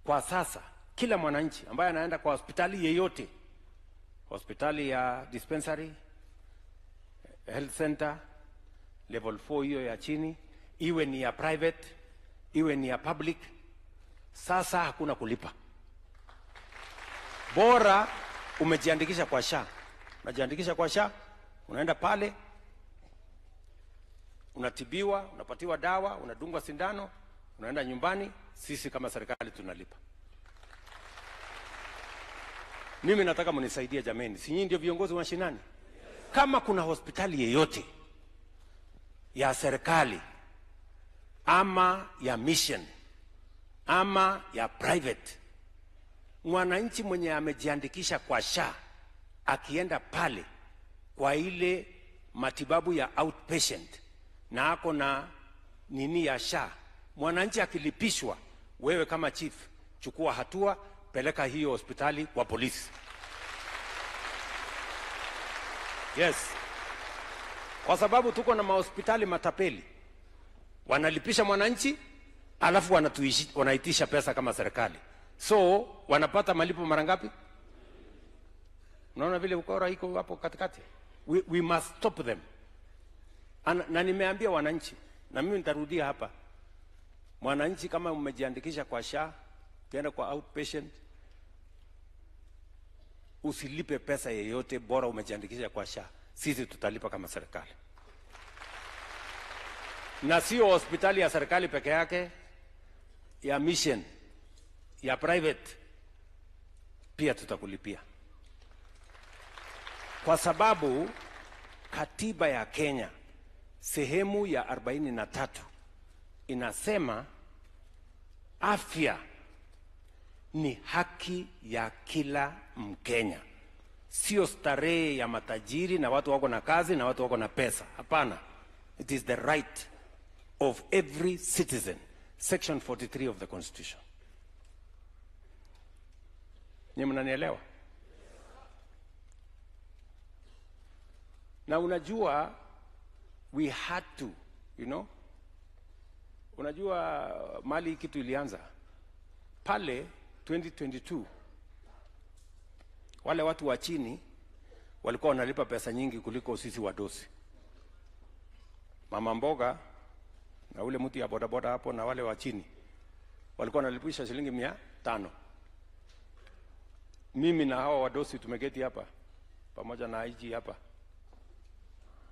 Kwa sasa kila mwananchi ambaye anaenda kwa hospitali yeyote, hospitali ya dispensary, health center, level 4 hiyo ya chini, iwe ni ya private, iwe ni ya public, sasa hakuna kulipa. Bora umejiandikisha kwa SHA. Unajiandikisha kwa SHA, unaenda pale, unatibiwa, unapatiwa dawa, unadungwa sindano, unaenda nyumbani, sisi kama serikali tunalipa. Mimi nataka mnisaidie jameni, si nyinyi ndio viongozi wa mashinani? Kama kuna hospitali yeyote ya serikali ama ya mission ama ya private, mwananchi mwenye amejiandikisha kwa SHA akienda pale kwa ile matibabu ya outpatient na ako na nini ya SHA, mwananchi akilipishwa, wewe kama chief chukua hatua, peleka hiyo hospitali kwa polisi. Yes. Kwa sababu tuko na mahospitali matapeli. Wanalipisha mwananchi, alafu wanaitisha pesa kama serikali. So, wanapata malipo mara ngapi? Unaona vile ukora iko hapo katikati? We must stop them. Na nimeambia wananchi, na mimi nitarudia hapa. Mwananchi kama umejiandikisha kwa SHA, ukienda kwa outpatient, usilipe pesa yeyote, bora umejiandikisha kwa SHA. Sisi tutalipa kama serikali. Na sio hospitali ya serikali peke yake, ya mission, ya private, pia tutakulipia. Kwa sababu katiba ya Kenya sehemu ya 43 inasema afya ni haki ya kila Mkenya, sio starehe ya matajiri na watu wako na kazi na watu wako na pesa. Hapana, it is the right of every citizen, section 43 of the constitution. Ni mnanielewa? Na unajua we had to, unajua mali kitu ilianza pale 2022. Wale watu wa chini walikuwa wanalipa pesa nyingi kuliko sisi wadosi. Mama mboga na ule mtu ya bodaboda hapo na wale wa chini walikuwa wanalipisha shilingi 500. Mimi na hawa wadosi tumeketi hapa pamoja na IG hapa,